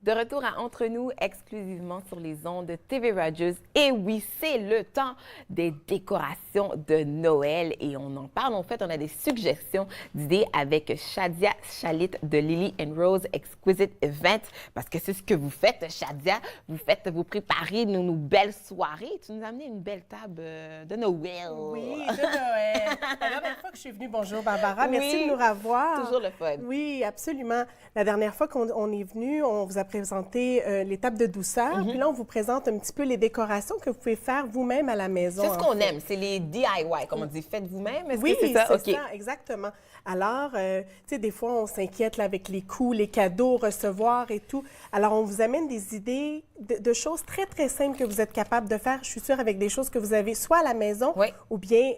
De retour à Entre nous, exclusivement sur les ondes de TV Rogers. Et oui, c'est le temps des décorations de Noël et on en parle. En fait, on a des suggestions d'idées avec Shadia Chalit de Lily and Rose Exquisite Event parce que c'est ce que vous faites, Shadia. Vous préparez nos belles soirées. Tu nous as amené une belle table de Noël. Oui, de Noël. La dernière fois que je suis venue, bonjour Barbara, merci de nous revoir. Toujours le fun. Oui, absolument. La dernière fois qu'on est venu, on vous a présenté l'étape de douceur. Puis là, on vous présente un petit peu les décorations que vous pouvez faire vous-même à la maison. C'est ce qu'on aime, c'est les DIY, comme on dit. Faites vous-même. Oui, c'est ça? C'est ça, exactement. Alors, tu sais, des fois, on s'inquiète là, avec les coûts, les cadeaux, recevoir et tout. Alors, on vous amène des idées de choses très, très simples que vous êtes capable de faire. Je suis sûre avec des choses que vous avez soit à la maison ou bien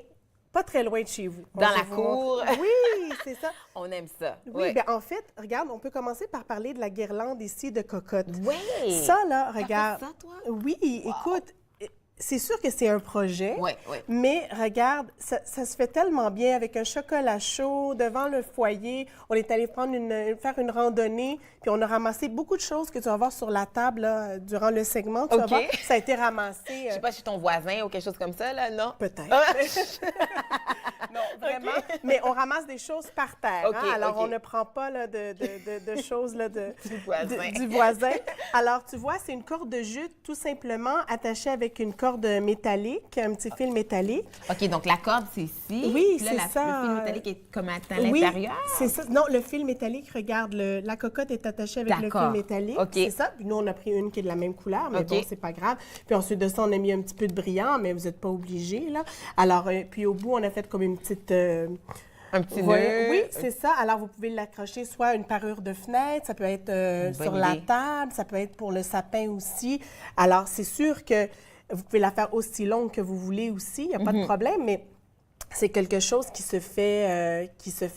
pas très loin de chez vous. Dans la cour. Oui, c'est ça. On aime ça. Oui, bien en fait, regarde, on peut commencer par parler de la guirlande ici de cocotte. Oui. Ça, là, regarde. T'as fait ça, toi? Oui, écoute, c'est sûr que c'est un projet, mais regarde, ça se fait tellement bien avec un chocolat chaud devant le foyer. On est allé faire une randonnée, puis on a ramassé beaucoup de choses que tu vas voir sur la table là, durant le segment. Tu vas voir, ça a été ramassé. Je sais pas, chez ton voisin ou quelque chose comme ça, là, non? Peut-être. Non, vraiment. Mais on ramasse des choses par terre. Alors, on ne prend pas là, de choses là, du voisin. Alors, tu vois, c'est une corde de jute tout simplement attachée avec une corde métallique, un petit fil métallique. OK, donc la corde, c'est ici. Oui, puis là, c'est ça. Le fil métallique est comme à l'intérieur? Oui, c'est ça. Non, le fil métallique, regarde, la cocotte est attachée avec le fil métallique. C'est ça. Puis nous, on a pris une qui est de la même couleur, mais bon, c'est pas grave. Puis ensuite de ça, on a mis un petit peu de brillant, mais vous n'êtes pas obligés, là. Alors, puis au bout, on a fait comme une petite... un petit nœud. Oui, c'est ça. Alors, vous pouvez l'accrocher soit à une parure de fenêtre, ça peut être sur la table, ça peut être pour le sapin aussi. Alors, c'est sûr que vous pouvez la faire aussi longue que vous voulez aussi, il n'y a pas de problème, mais c'est quelque chose qui se fait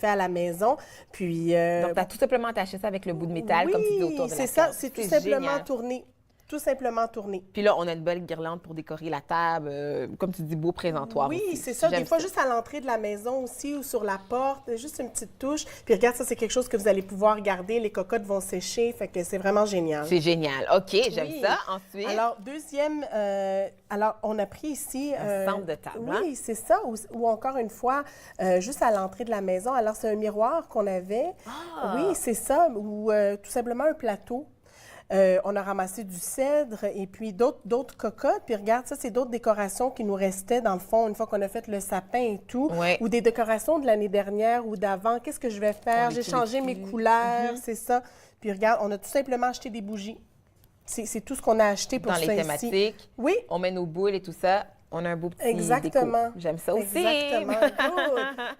à la maison. Puis, donc, tu as tout simplement attaché ça avec le bout de métal, comme tu dis, autour de la corde. c'est ça. C'est tout simplement tourné. Tout simplement tourné. Puis là, on a une belle guirlande pour décorer la table, comme tu dis, beau présentoir aussi. Oui, c'est ça. Des fois, juste à l'entrée de la maison aussi ou sur la porte, juste une petite touche. Puis regarde, ça, c'est quelque chose que vous allez pouvoir garder. Les cocottes vont sécher, fait que c'est vraiment génial. C'est génial. OK, j'aime ça. Ensuite? Alors, deuxième, on a pris ici... un centre de table, Oui, c'est ça. Ou encore une fois, juste à l'entrée de la maison. Alors, c'est un miroir qu'on avait. Oui, c'est ça. Ou tout simplement un plateau. On a ramassé du cèdre et puis d'autres cocottes. Puis regarde, ça, c'est d'autres décorations qui nous restaient, dans le fond, une fois qu'on a fait le sapin et tout. Ou des décorations de l'année dernière ou d'avant. Qu'est-ce que je vais faire? J'ai changé mes couleurs, c'est ça. Puis regarde, on a tout simplement acheté des bougies. C'est tout ce qu'on a acheté pour ça ici. Dans les thématiques. Oui. On met nos boules et tout ça. On a un beau petit Exactement. déco. J'aime ça aussi. Exactement.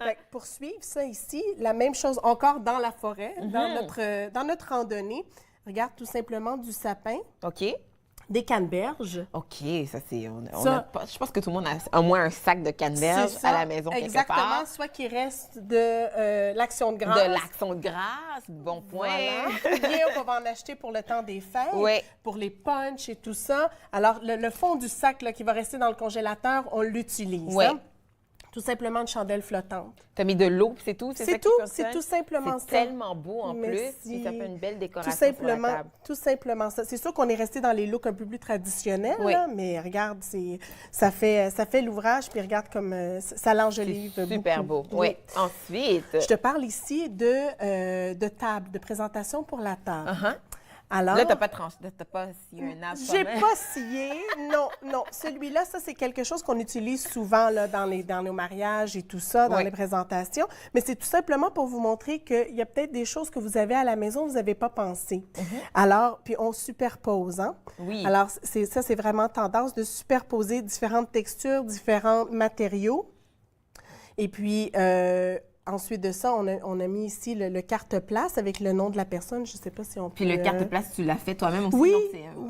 Fait que pour suivre ça ici, la même chose encore dans la forêt, dans notre randonnée. Regarde, tout simplement du sapin. OK. Des canneberges. OK, ça c'est... je pense que tout le monde a au moins un sac de canneberges à la maison quelque part. Exactement, soit qui reste de l'Action de grâce. De l'Action de grâce, bon point. Voilà. Ou bien on va en acheter pour le temps des fêtes, pour les punchs et tout ça. Alors, le fond du sac là, qui va rester dans le congélateur, on l'utilise. Oui. Tout simplement de chandelles flottantes. Tu as mis de l'eau, c'est tout? C'est tout, c'est tout simplement ça. C'est tellement beau en plus. Puis ça fait une belle décoration sur la table. Tout simplement ça. C'est sûr qu'on est resté dans les looks un peu plus traditionnels, là, mais regarde, ça fait l'ouvrage, puis regarde comme ça l'enjolive beaucoup. Super beau. Oui. Ensuite... Je te parle ici de table, de présentation pour la table. Alors, là, tu n'as pas scié un arbre. J'ai pas scié. Non. Celui-là, ça, c'est quelque chose qu'on utilise souvent là, dans nos mariages et tout ça, dans les présentations. Mais c'est tout simplement pour vous montrer qu'il y a peut-être des choses que vous avez à la maison, vous n'avez pas pensé. Alors, puis on superpose, hein? Oui. Alors, c'est vraiment tendance de superposer différentes textures, différents matériaux. Et puis... ensuite de ça, on a mis ici le carte-place avec le nom de la personne. Je ne sais pas si on peut... Puis le carte-place, tu l'as fait toi-même aussi?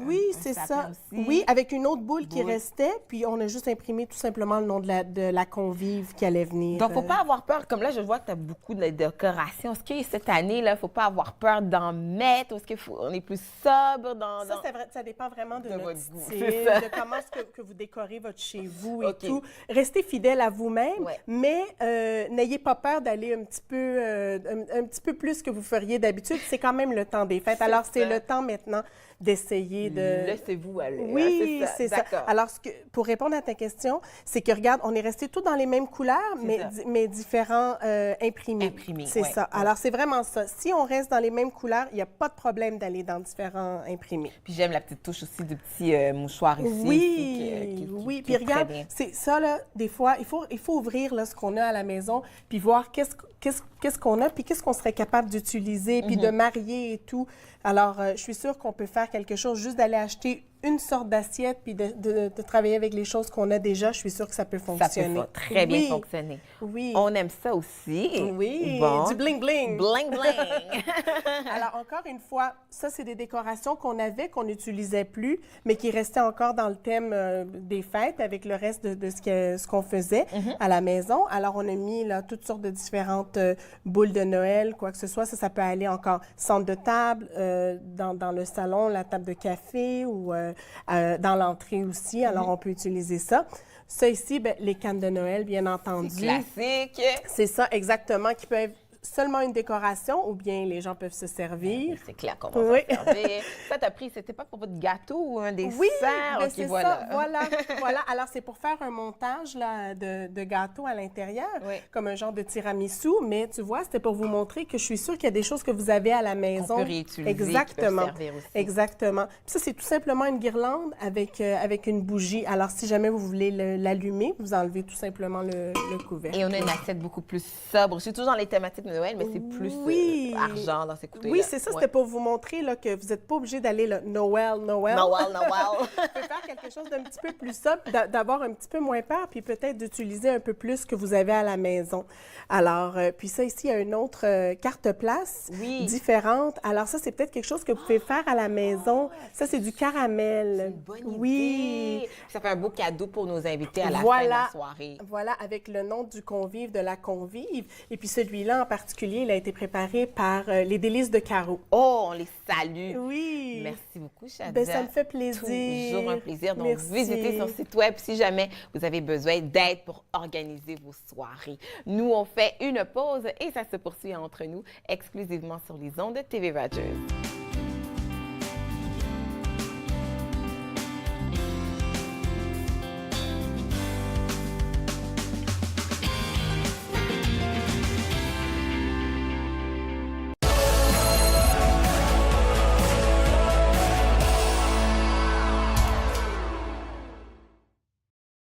Oui, c'est ça. Aussi. Oui, avec une autre boule qui restait, puis on a juste imprimé tout simplement le nom de la convive qui allait venir. Donc, il ne faut pas avoir peur. Comme là, je vois que tu as beaucoup de décorations. Est-ce que cette année, il ne faut pas avoir peur d'en mettre? Ou est-ce qu'on est plus sobre dans... Ça, c'est vrai, ça dépend vraiment de notre style, de comment est-ce que vous décorez votre chez vous et tout. Restez fidèle à vous-même, mais n'ayez pas peur d'aller un petit peu plus que vous feriez d'habitude. C'est quand même le temps des fêtes. Alors, c'est le temps maintenant d'essayer de... Laissez-vous aller. Oui, hein, c'est ça. Alors, pour répondre à ta question, c'est que, regarde, on est resté tous dans les mêmes couleurs, mais différents imprimés. C'est ça. Alors, c'est vraiment ça. Si on reste dans les mêmes couleurs, il n'y a pas de problème d'aller dans différents imprimés. Puis j'aime la petite touche aussi du petit mouchoir ici. Oui. Puis regarde, c'est ça, là, des fois, il faut ouvrir là, ce qu'on a à la maison, puis voir qu'est-ce qu'on a, puis qu'est-ce qu'on serait capable d'utiliser, puis de marier et tout. Alors, je suis sûre qu'on peut faire quelque chose, juste d'aller acheter une sorte d'assiette, puis de travailler avec les choses qu'on a déjà. Je suis sûre que ça peut fonctionner. Ça peut très bien fonctionner. Oui. On aime ça aussi. Oui, bon. du bling-bling. Bling-bling. Alors, encore une fois, ça, c'est des décorations qu'on avait, qu'on n'utilisait plus, mais qui restaient encore dans le thème des fêtes avec le reste de ce qu'on faisait à la maison. Alors, on a mis là, toutes sortes de différentes boules de Noël, quoi que ce soit. Ça peut aller encore centre de table, dans le salon, la table de café ou dans l'entrée aussi. Alors, on peut utiliser ça. Ça ici, bien, les cannes de Noël, bien entendu. C'est classique. C'est ça, exactement, qui peut être seulement une décoration ou bien les gens peuvent se servir. C'est clair qu'on va se servir. Ça, t'as pris, c'était pas pour votre gâteau ou un dessert? Oui, okay, c'est voilà. ça, voilà. Alors, c'est pour faire un montage là, de gâteau à l'intérieur, comme un genre de tiramisu, mais tu vois, c'était pour vous montrer que je suis sûre qu'il y a des choses que vous avez à la maison. On peut réutiliser, exactement, qui peuvent servir aussi. Exactement. Puis ça, c'est tout simplement une guirlande avec une bougie. Alors, si jamais vous voulez l'allumer, vous enlevez tout simplement le couvercle. Et on a une assiette beaucoup plus sobre. Je suis toujours dans les thématiques de Noël, mais c'est plus argent dans ces couteaux-là. Oui, c'est ça. C'était pour vous montrer là, que vous n'êtes pas obligé d'aller le Noël. Noël. Vous pouvez faire quelque chose d'un petit peu plus sobre, d'avoir un petit peu moins peur, puis peut-être d'utiliser un peu plus ce que vous avez à la maison. Alors, puis ça, ici, il y a une autre carte-place différente. Alors ça, c'est peut-être quelque chose que vous pouvez faire à la maison. Ça, c'est du caramel. C'est une bonne idée. Ça fait un beau cadeau pour nos invités à la fin de la soirée. Voilà, avec le nom du convive, de la convive. Et puis celui-là, en particulier, il a été préparé par les Délices de Caro. Oh, on les salue. Oui. Merci beaucoup, Shadia. Bien, ça me fait plaisir. Toujours un plaisir. Donc, visitez son site web si jamais vous avez besoin d'aide pour organiser vos soirées. Nous, on fait une pause et ça se poursuit entre nous exclusivement sur les ondes de TV Rogers.